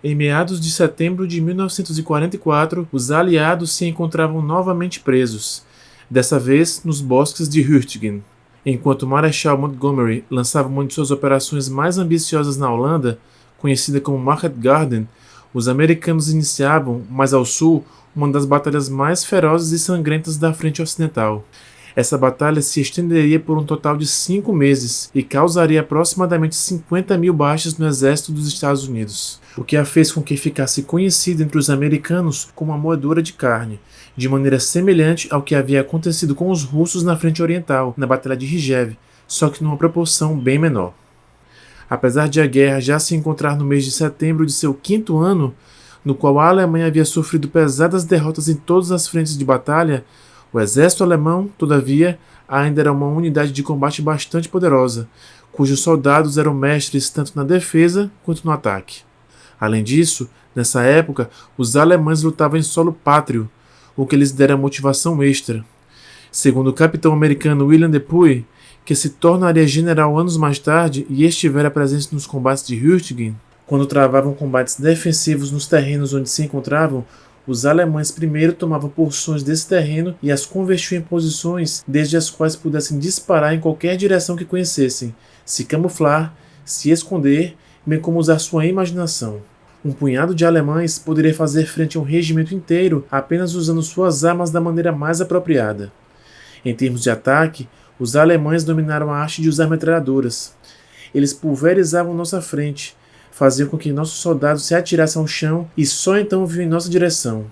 Em meados de setembro de 1944, os aliados se encontravam novamente presos, dessa vez nos bosques de Hurtgen. Enquanto o Marechal Montgomery lançava uma de suas operações mais ambiciosas na Holanda, conhecida como Market Garden, os americanos iniciavam, mais ao sul, uma das batalhas mais ferozes e sangrentas da frente ocidental. Essa batalha se estenderia por um total de 5 meses e causaria aproximadamente 50 mil baixas no exército dos Estados Unidos, o que a fez com que ficasse conhecida entre os americanos como a moedora de carne, de maneira semelhante ao que havia acontecido com os russos na frente oriental, na Batalha de Rzhev, só que numa proporção bem menor. Apesar de a guerra já se encontrar no mês de setembro de seu 5º ano, no qual a Alemanha havia sofrido pesadas derrotas em todas as frentes de batalha, o exército alemão, todavia, ainda era uma unidade de combate bastante poderosa, cujos soldados eram mestres tanto na defesa quanto no ataque. Além disso, nessa época, os alemães lutavam em solo pátrio, o que lhes dera motivação extra. Segundo o capitão americano William Dupuy, que se tornaria general anos mais tarde e estivera presente nos combates de Hurtgen, quando travavam combates defensivos nos terrenos onde se encontravam, os alemães primeiro tomavam porções desse terreno e as convertiam em posições desde as quais pudessem disparar em qualquer direção que conhecessem, se camuflar, se esconder, bem como usar sua imaginação. Um punhado de alemães poderia fazer frente a um regimento inteiro apenas usando suas armas da maneira mais apropriada. Em termos de ataque, os alemães dominaram a arte de usar metralhadoras. Eles pulverizavam nossa frente, faziam com que nossos soldados se atirassem ao chão e só então vinham em nossa direção.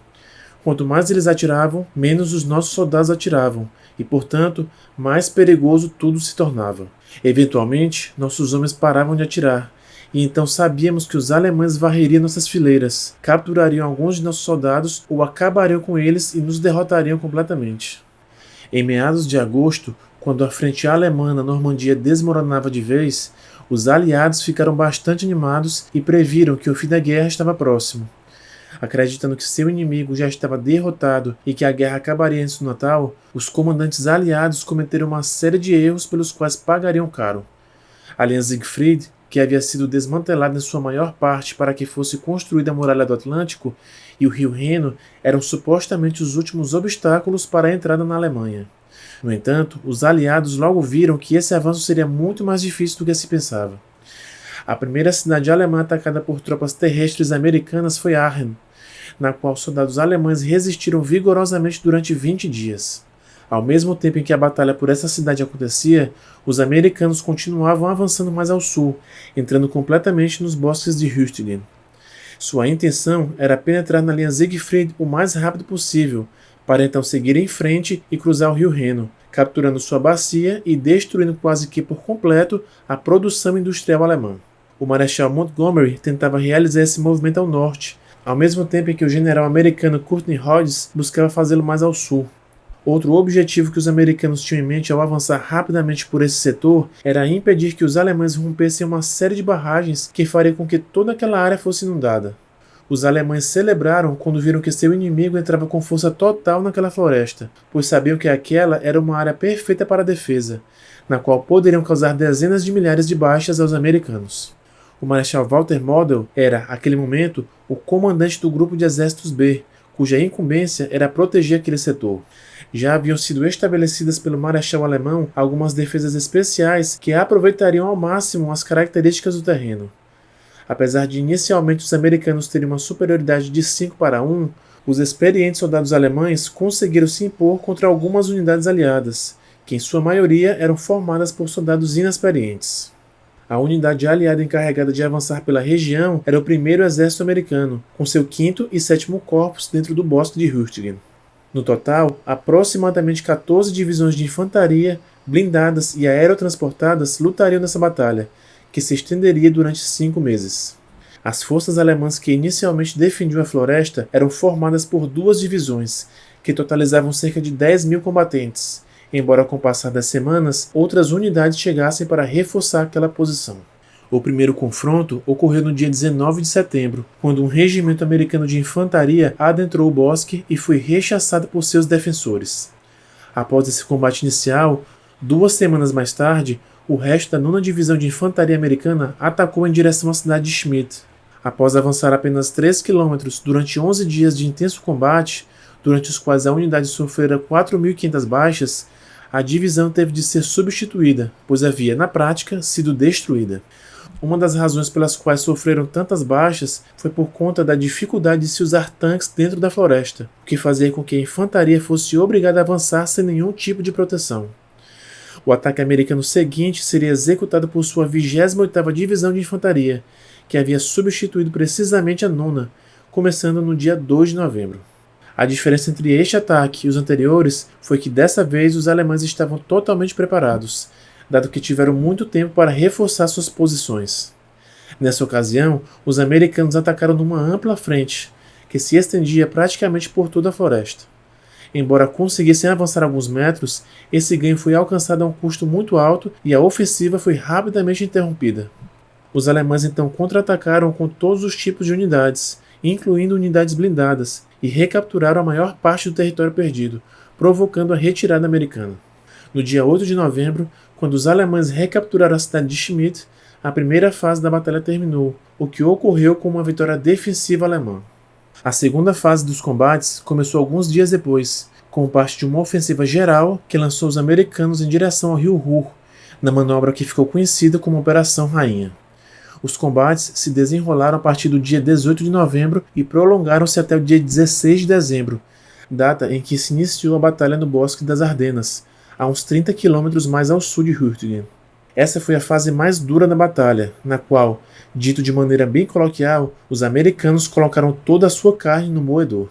Quanto mais eles atiravam, menos os nossos soldados atiravam, e, portanto, mais perigoso tudo se tornava. Eventualmente, nossos homens paravam de atirar, e então sabíamos que os alemães varreriam nossas fileiras, capturariam alguns de nossos soldados ou acabariam com eles e nos derrotariam completamente. Em meados de agosto, quando a frente alemã na Normandia desmoronava de vez, os aliados ficaram bastante animados e previram que o fim da guerra estava próximo. Acreditando que seu inimigo já estava derrotado e que a guerra acabaria antes do Natal, os comandantes aliados cometeram uma série de erros pelos quais pagariam caro. A linha Siegfried, que havia sido desmantelada em sua maior parte para que fosse construída a muralha do Atlântico, e o rio Reno eram supostamente os últimos obstáculos para a entrada na Alemanha. No entanto, os aliados logo viram que esse avanço seria muito mais difícil do que se pensava. A primeira cidade alemã atacada por tropas terrestres americanas foi Aachen, na qual soldados alemães resistiram vigorosamente durante 20 dias. Ao mesmo tempo em que a batalha por essa cidade acontecia, os americanos continuavam avançando mais ao sul, entrando completamente nos bosques de Hurtgen. Sua intenção era penetrar na linha Siegfried o mais rápido possível, para então seguir em frente e cruzar o rio Reno, capturando sua bacia e destruindo quase que por completo a produção industrial alemã. O Marechal Montgomery tentava realizar esse movimento ao norte, ao mesmo tempo em que o general americano Courtney Rhodes buscava fazê-lo mais ao sul. Outro objetivo que os americanos tinham em mente ao avançar rapidamente por esse setor era impedir que os alemães rompessem uma série de barragens que faria com que toda aquela área fosse inundada. Os alemães celebraram quando viram que seu inimigo entrava com força total naquela floresta, pois sabiam que aquela era uma área perfeita para a defesa, na qual poderiam causar dezenas de milhares de baixas aos americanos. O Marechal Walter Model era, naquele momento, o comandante do grupo de exércitos B, cuja incumbência era proteger aquele setor. Já haviam sido estabelecidas pelo Marechal alemão algumas defesas especiais que aproveitariam ao máximo as características do terreno. Apesar de inicialmente os americanos terem uma superioridade de 5-1, os experientes soldados alemães conseguiram se impor contra algumas unidades aliadas, que em sua maioria eram formadas por soldados inexperientes. A unidade aliada encarregada de avançar pela região era o 1º Exército Americano, com seu 5º e 7º Corpos dentro do bosque de Hurtgen. No total, aproximadamente 14 divisões de infantaria, blindadas e aerotransportadas lutariam nessa batalha, que se estenderia durante 5 meses. As forças alemãs que inicialmente defendiam a floresta eram formadas por 2 divisões, que totalizavam cerca de 10 mil combatentes, embora com o passar das semanas, outras unidades chegassem para reforçar aquela posição. O primeiro confronto ocorreu no dia 19 de setembro, quando um regimento americano de infantaria adentrou o bosque e foi rechaçado por seus defensores. Após esse combate inicial, 2 semanas mais tarde, o resto da 9ª Divisão de Infantaria Americana atacou em direção à cidade de Schmidt. Após avançar apenas 3 quilômetros durante 11 dias de intenso combate, durante os quais a unidade sofrera 4.500 baixas, a divisão teve de ser substituída, pois havia, na prática, sido destruída. Uma das razões pelas quais sofreram tantas baixas foi por conta da dificuldade de se usar tanques dentro da floresta, o que fazia com que a infantaria fosse obrigada a avançar sem nenhum tipo de proteção. O ataque americano seguinte seria executado por sua 28ª Divisão de Infantaria, que havia substituído precisamente a 9ª, começando no dia 2 de novembro. A diferença entre este ataque e os anteriores foi que dessa vez os alemães estavam totalmente preparados, dado que tiveram muito tempo para reforçar suas posições. Nessa ocasião, os americanos atacaram numa ampla frente, que se estendia praticamente por toda a floresta. Embora conseguissem avançar alguns metros, esse ganho foi alcançado a um custo muito alto e a ofensiva foi rapidamente interrompida. Os alemães então contra-atacaram com todos os tipos de unidades, incluindo unidades blindadas, e recapturaram a maior parte do território perdido, provocando a retirada americana. No dia 8 de novembro, quando os alemães recapturaram a cidade de Schmidt, a primeira fase da batalha terminou, o que ocorreu com uma vitória defensiva alemã. A segunda fase dos combates começou alguns dias depois, como parte de uma ofensiva geral que lançou os americanos em direção ao rio Ruhr, na manobra que ficou conhecida como Operação Rainha. Os combates se desenrolaram a partir do dia 18 de novembro e prolongaram-se até o dia 16 de dezembro, data em que se iniciou a batalha no Bosque das Ardenas, a uns 30 quilômetros mais ao sul de Hürtgen. Essa foi a fase mais dura da batalha, na qual, dito de maneira bem coloquial, os americanos colocaram toda a sua carne no moedor.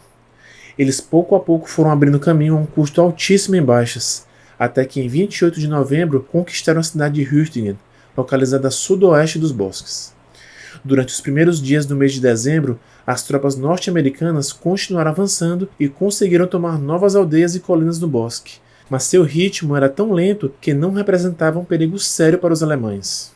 Eles pouco a pouco foram abrindo caminho a um custo altíssimo em baixas, até que em 28 de novembro conquistaram a cidade de Hürtgen, localizada a sudoeste dos bosques. Durante os primeiros dias do mês de dezembro, as tropas norte-americanas continuaram avançando e conseguiram tomar novas aldeias e colinas no bosque, mas seu ritmo era tão lento que não representava um perigo sério para os alemães.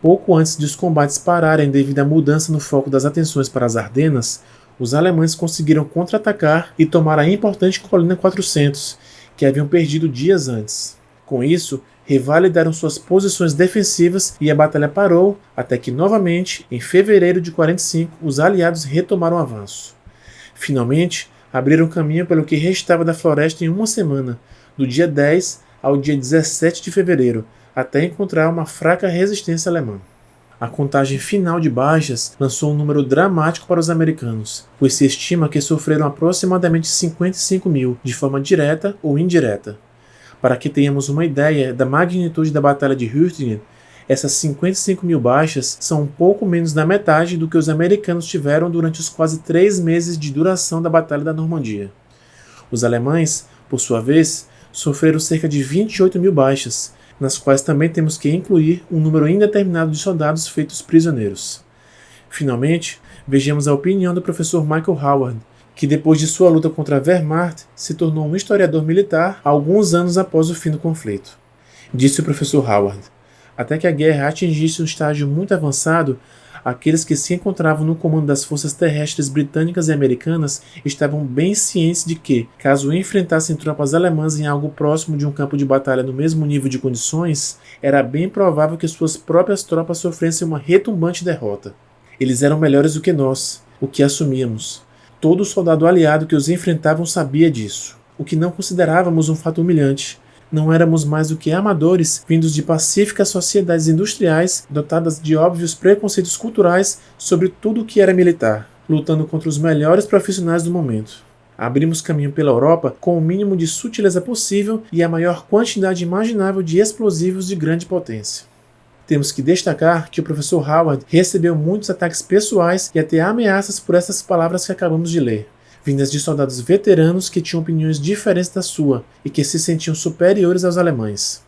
Pouco antes de os combates pararem devido à mudança no foco das atenções para as Ardenas, os alemães conseguiram contra-atacar e tomar a importante colina 400, que haviam perdido dias antes. Com isso, revalidaram suas posições defensivas e a batalha parou até que, novamente, em fevereiro de 45, os aliados retomaram o avanço. Finalmente, abriram caminho pelo que restava da floresta em uma semana, do dia 10 ao dia 17 de fevereiro, até encontrar uma fraca resistência alemã. A contagem final de baixas lançou um número dramático para os americanos, pois se estima que sofreram aproximadamente 55 mil, de forma direta ou indireta. Para que tenhamos uma ideia da magnitude da Batalha de Hürtgen, essas 55 mil baixas são um pouco menos da metade do que os americanos tiveram durante os quase 3 meses de duração da Batalha da Normandia. Os alemães, por sua vez, sofreram cerca de 28 mil baixas, nas quais também temos que incluir um número indeterminado de soldados feitos prisioneiros. Finalmente, vejamos a opinião do professor Michael Howard, que depois de sua luta contra a Wehrmacht se tornou um historiador militar alguns anos após o fim do conflito. Disse o professor Howard: até que a guerra atingisse um estágio muito avançado, aqueles que se encontravam no comando das forças terrestres britânicas e americanas estavam bem cientes de que, caso enfrentassem tropas alemãs em algo próximo de um campo de batalha no mesmo nível de condições, era bem provável que suas próprias tropas sofressem uma retumbante derrota. Eles eram melhores do que nós, o que assumíamos. Todo soldado aliado que os enfrentavam sabia disso, o que não considerávamos um fato humilhante. Não éramos mais do que amadores vindos de pacíficas sociedades industriais dotadas de óbvios preconceitos culturais sobre tudo o que era militar, lutando contra os melhores profissionais do momento. Abrimos caminho pela Europa com o mínimo de sutileza possível e a maior quantidade imaginável de explosivos de grande potência. Temos que destacar que o professor Howard recebeu muitos ataques pessoais e até ameaças por essas palavras que acabamos de ler, vindas de soldados veteranos que tinham opiniões diferentes da sua e que se sentiam superiores aos alemães.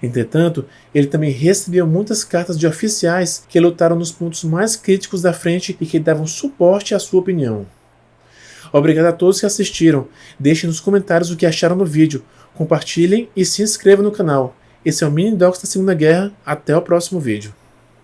Entretanto, ele também recebeu muitas cartas de oficiais que lutaram nos pontos mais críticos da frente e que davam suporte à sua opinião. Obrigado a todos que assistiram. Deixem nos comentários o que acharam do vídeo, compartilhem e se inscrevam no canal. Esse é o Mini Docs da Segunda Guerra. Até o próximo vídeo.